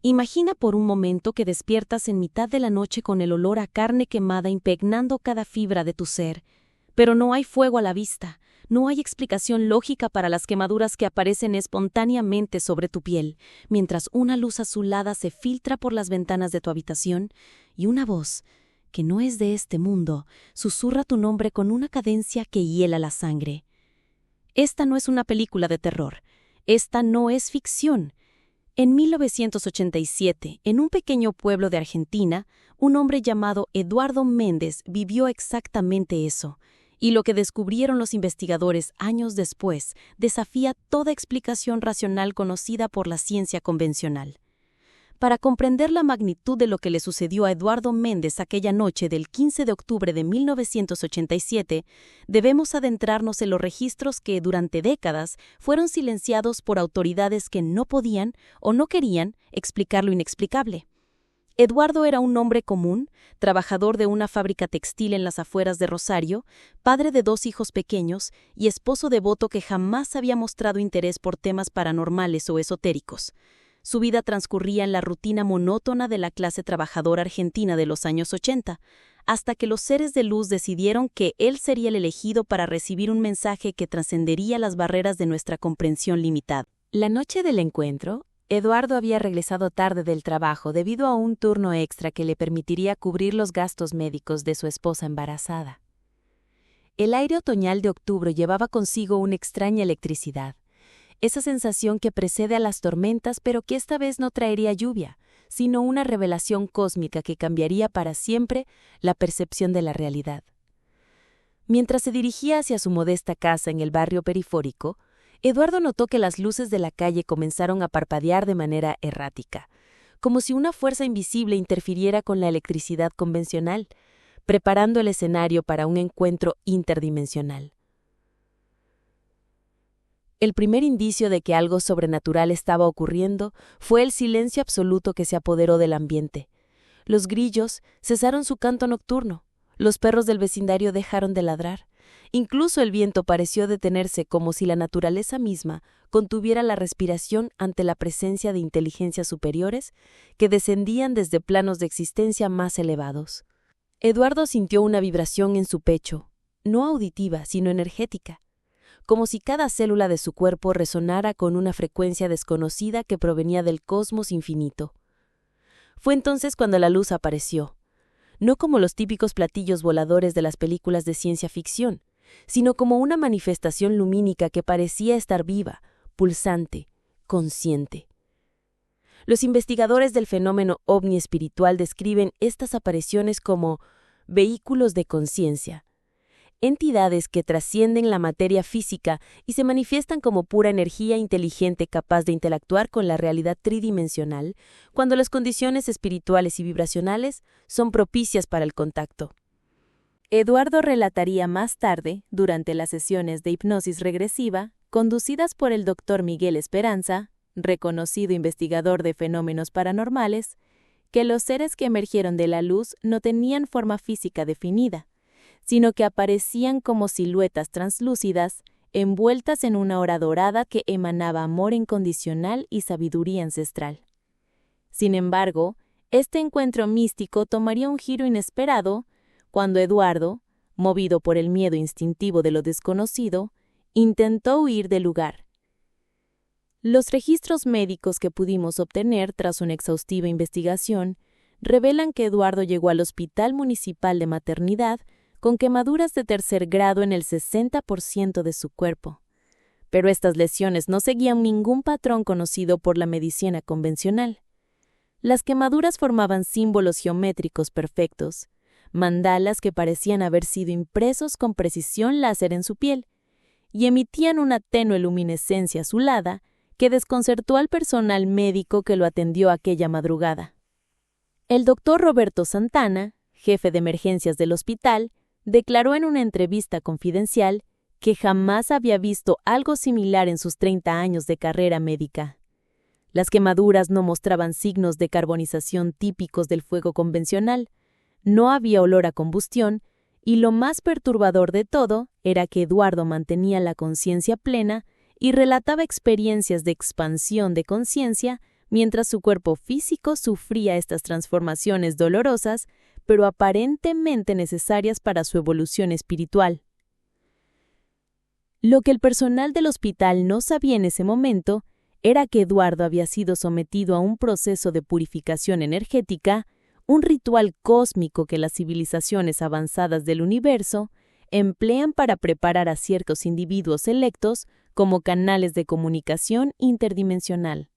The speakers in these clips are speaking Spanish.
Imagina por un momento que despiertas en mitad de la noche con el olor a carne quemada impregnando cada fibra de tu ser. Pero no hay fuego a la vista, no hay explicación lógica para las quemaduras que aparecen espontáneamente sobre tu piel, mientras una luz azulada se filtra por las ventanas de tu habitación y una voz, que no es de este mundo, susurra tu nombre con una cadencia que hiela la sangre. Esta no es una película de terror, esta no es ficción. En 1987, en un pequeño pueblo de Argentina, un hombre llamado Eduardo Méndez vivió exactamente eso, y lo que descubrieron los investigadores años después desafía toda explicación racional conocida por la ciencia convencional. Para comprender la magnitud de lo que le sucedió a Eduardo Méndez aquella noche del 15 de octubre de 1987, debemos adentrarnos en los registros que, durante décadas, fueron silenciados por autoridades que no podían o no querían explicar lo inexplicable. Eduardo era un hombre común, trabajador de una fábrica textil en las afueras de Rosario, padre de 2 hijos pequeños y esposo devoto que jamás había mostrado interés por temas paranormales o esotéricos. Su vida transcurría en la rutina monótona de la clase trabajadora argentina de los años 80, hasta que los seres de luz decidieron que él sería el elegido para recibir un mensaje que trascendería las barreras de nuestra comprensión limitada. La noche del encuentro, Eduardo había regresado tarde del trabajo debido a un turno extra que le permitiría cubrir los gastos médicos de su esposa embarazada. El aire otoñal de octubre llevaba consigo una extraña electricidad. Esa sensación que precede a las tormentas, pero que esta vez no traería lluvia, sino una revelación cósmica que cambiaría para siempre la percepción de la realidad. Mientras se dirigía hacia su modesta casa en el barrio periférico, Eduardo notó que las luces de la calle comenzaron a parpadear de manera errática, como si una fuerza invisible interfiriera con la electricidad convencional, preparando el escenario para un encuentro interdimensional. El primer indicio de que algo sobrenatural estaba ocurriendo fue el silencio absoluto que se apoderó del ambiente. Los grillos cesaron su canto nocturno, los perros del vecindario dejaron de ladrar. Incluso el viento pareció detenerse, como si la naturaleza misma contuviera la respiración ante la presencia de inteligencias superiores que descendían desde planos de existencia más elevados. Eduardo sintió una vibración en su pecho, no auditiva, sino energética, como si cada célula de su cuerpo resonara con una frecuencia desconocida que provenía del cosmos infinito. Fue entonces cuando la luz apareció, no como los típicos platillos voladores de las películas de ciencia ficción, sino como una manifestación lumínica que parecía estar viva, pulsante, consciente. Los investigadores del fenómeno ovni espiritual describen estas apariciones como vehículos de conciencia, entidades que trascienden la materia física y se manifiestan como pura energía inteligente capaz de interactuar con la realidad tridimensional cuando las condiciones espirituales y vibracionales son propicias para el contacto. Eduardo relataría más tarde, durante las sesiones de hipnosis regresiva, conducidas por el Dr. Miguel Esperanza, reconocido investigador de fenómenos paranormales, que los seres que emergieron de la luz no tenían forma física definida, sino que aparecían como siluetas translúcidas, envueltas en una aura dorada que emanaba amor incondicional y sabiduría ancestral. Sin embargo, este encuentro místico tomaría un giro inesperado cuando Eduardo, movido por el miedo instintivo de lo desconocido, intentó huir del lugar. Los registros médicos que pudimos obtener tras una exhaustiva investigación revelan que Eduardo llegó al Hospital Municipal de Maternidad con quemaduras de 3er grado en el 60% de su cuerpo. Pero estas lesiones no seguían ningún patrón conocido por la medicina convencional. Las quemaduras formaban símbolos geométricos perfectos, mandalas que parecían haber sido impresos con precisión láser en su piel, y emitían una tenue luminescencia azulada que desconcertó al personal médico que lo atendió aquella madrugada. El doctor Roberto Santana, jefe de emergencias del hospital, declaró en una entrevista confidencial que jamás había visto algo similar en sus 30 años de carrera médica. Las quemaduras no mostraban signos de carbonización típicos del fuego convencional, no había olor a combustión, y lo más perturbador de todo era que Eduardo mantenía la conciencia plena y relataba experiencias de expansión de conciencia mientras su cuerpo físico sufría estas transformaciones dolorosas, pero aparentemente necesarias para su evolución espiritual. Lo que el personal del hospital no sabía en ese momento era que Eduardo había sido sometido a un proceso de purificación energética, un ritual cósmico que las civilizaciones avanzadas del universo emplean para preparar a ciertos individuos selectos como canales de comunicación interdimensional.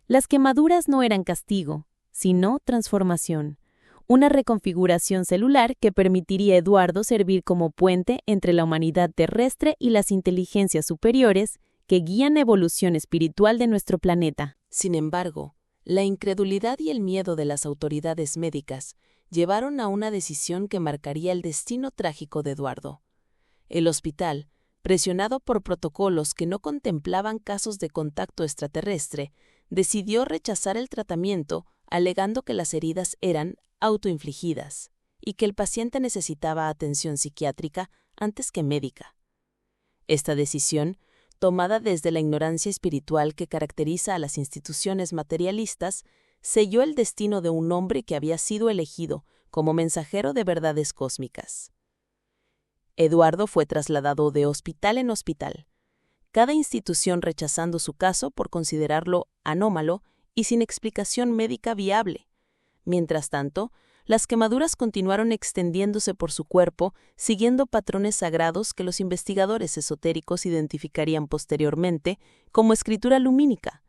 Las quemaduras no eran castigo, sino transformación, una reconfiguración celular que permitiría a Eduardo servir como puente entre la humanidad terrestre y las inteligencias superiores que guían la evolución espiritual de nuestro planeta. Sin embargo, la incredulidad y el miedo de las autoridades médicas llevaron a una decisión que marcaría el destino trágico de Eduardo. El hospital, presionado por protocolos que no contemplaban casos de contacto extraterrestre, decidió rechazar el tratamiento alegando que las heridas eran autoinfligidas y que el paciente necesitaba atención psiquiátrica antes que médica. Esta decisión, tomada desde la ignorancia espiritual que caracteriza a las instituciones materialistas, selló el destino de un hombre que había sido elegido como mensajero de verdades cósmicas. Eduardo fue trasladado de hospital en hospital, cada institución rechazando su caso por considerarlo anómalo y sin explicación médica viable. Mientras tanto, las quemaduras continuaron extendiéndose por su cuerpo, siguiendo patrones sagrados que los investigadores esotéricos identificarían posteriormente como escritura lumínica,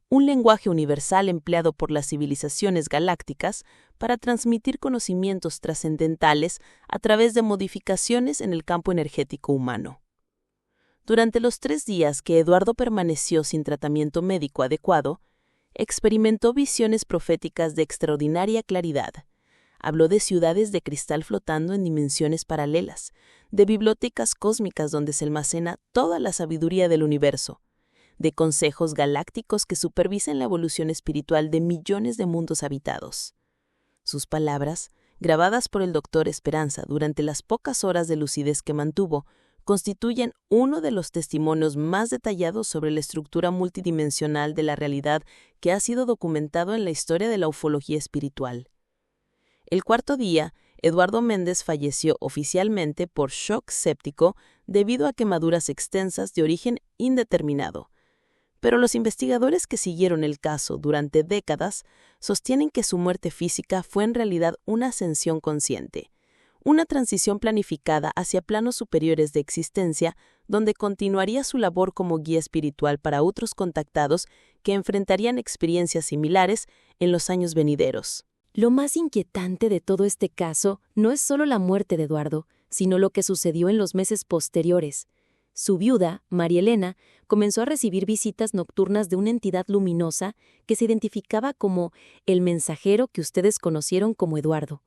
un lenguaje universal empleado por las civilizaciones galácticas para transmitir conocimientos trascendentales a través de modificaciones en el campo energético humano. Durante los 3 días que Eduardo permaneció sin tratamiento médico adecuado, experimentó visiones proféticas de extraordinaria claridad. Habló de ciudades de cristal flotando en dimensiones paralelas, de bibliotecas cósmicas donde se almacena toda la sabiduría del universo, de consejos galácticos que supervisan la evolución espiritual de millones de mundos habitados. Sus palabras, grabadas por el Dr. Esperanza durante las pocas horas de lucidez que mantuvo, constituyen uno de los testimonios más detallados sobre la estructura multidimensional de la realidad que ha sido documentado en la historia de la ufología espiritual. El 4.º día, Eduardo Méndez falleció oficialmente por shock séptico debido a quemaduras extensas de origen indeterminado. Pero los investigadores que siguieron el caso durante décadas sostienen que su muerte física fue en realidad una ascensión consciente, una transición planificada hacia planos superiores de existencia donde continuaría su labor como guía espiritual para otros contactados que enfrentarían experiencias similares en los años venideros. Lo más inquietante de todo este caso no es solo la muerte de Eduardo, sino lo que sucedió en los meses posteriores. Su viuda, María Elena, comenzó a recibir visitas nocturnas de una entidad luminosa que se identificaba como el mensajero que ustedes conocieron como Eduardo.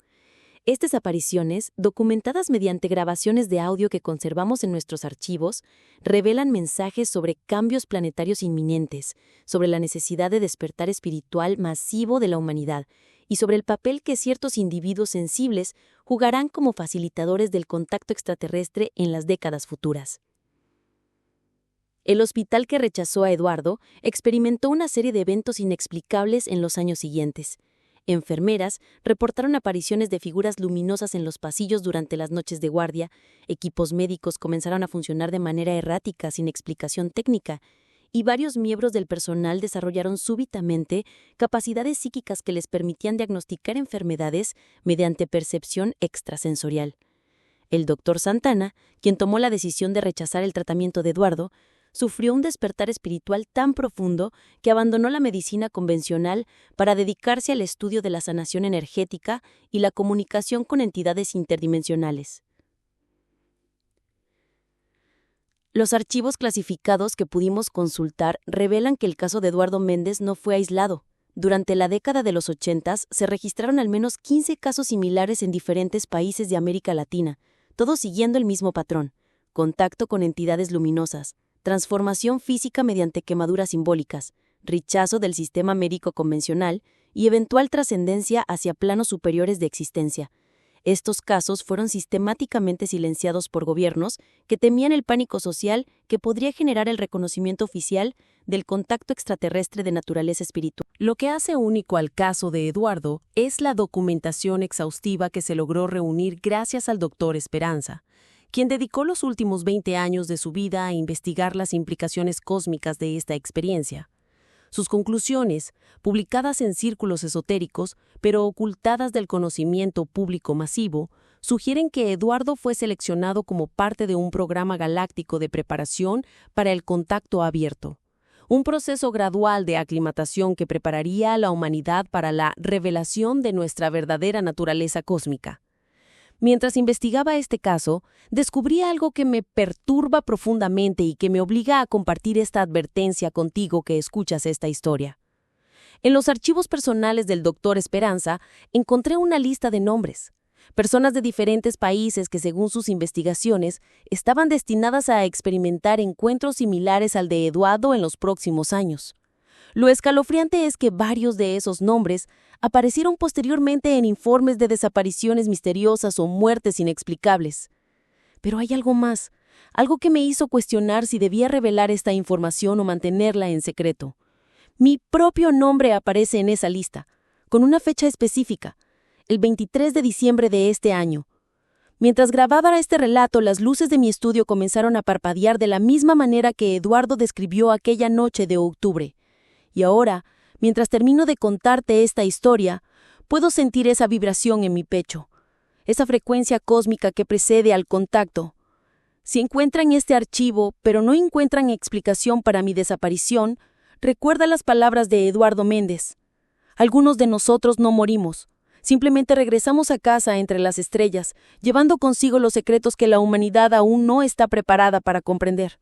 Estas apariciones, documentadas mediante grabaciones de audio que conservamos en nuestros archivos, revelan mensajes sobre cambios planetarios inminentes, sobre la necesidad de despertar espiritual masivo de la humanidad y sobre el papel que ciertos individuos sensibles jugarán como facilitadores del contacto extraterrestre en las décadas futuras. El hospital que rechazó a Eduardo experimentó una serie de eventos inexplicables en los años siguientes. Enfermeras reportaron apariciones de figuras luminosas en los pasillos durante las noches de guardia, equipos médicos comenzaron a funcionar de manera errática sin explicación técnica, y varios miembros del personal desarrollaron súbitamente capacidades psíquicas que les permitían diagnosticar enfermedades mediante percepción extrasensorial. El Dr. Santana, quien tomó la decisión de rechazar el tratamiento de Eduardo, sufrió un despertar espiritual tan profundo que abandonó la medicina convencional para dedicarse al estudio de la sanación energética y la comunicación con entidades interdimensionales. Los archivos clasificados que pudimos consultar revelan que el caso de Eduardo Méndez no fue aislado. Durante la década de los 80 se registraron al menos 15 casos similares en diferentes países de América Latina, todos siguiendo el mismo patrón: contacto con entidades luminosas, transformación física mediante quemaduras simbólicas, rechazo del sistema médico convencional y eventual trascendencia hacia planos superiores de existencia. Estos casos fueron sistemáticamente silenciados por gobiernos que temían el pánico social que podría generar el reconocimiento oficial del contacto extraterrestre de naturaleza espiritual. Lo que hace único al caso de Eduardo es la documentación exhaustiva que se logró reunir gracias al Dr. Esperanza, quien dedicó los últimos 20 años de su vida a investigar las implicaciones cósmicas de esta experiencia. Sus conclusiones, publicadas en círculos esotéricos, pero ocultadas del conocimiento público masivo, sugieren que Eduardo fue seleccionado como parte de un programa galáctico de preparación para el contacto abierto, un proceso gradual de aclimatación que prepararía a la humanidad para la revelación de nuestra verdadera naturaleza cósmica. Mientras investigaba este caso, descubrí algo que me perturba profundamente y que me obliga a compartir esta advertencia contigo que escuchas esta historia. En los archivos personales del Dr. Esperanza encontré una lista de nombres, personas de diferentes países que, según sus investigaciones, estaban destinadas a experimentar encuentros similares al de Eduardo en los próximos años. Lo escalofriante es que varios de esos nombres aparecieron posteriormente en informes de desapariciones misteriosas o muertes inexplicables. Pero hay algo más, algo que me hizo cuestionar si debía revelar esta información o mantenerla en secreto. Mi propio nombre aparece en esa lista, con una fecha específica, el 23 de diciembre de este año. Mientras grababa este relato, las luces de mi estudio comenzaron a parpadear de la misma manera que Eduardo describió aquella noche de octubre. Y ahora, mientras termino de contarte esta historia, puedo sentir esa vibración en mi pecho, esa frecuencia cósmica que precede al contacto. Si encuentran este archivo, pero no encuentran explicación para mi desaparición, recuerda las palabras de Eduardo Méndez. Algunos de nosotros no morimos, simplemente regresamos a casa entre las estrellas, llevando consigo los secretos que la humanidad aún no está preparada para comprender.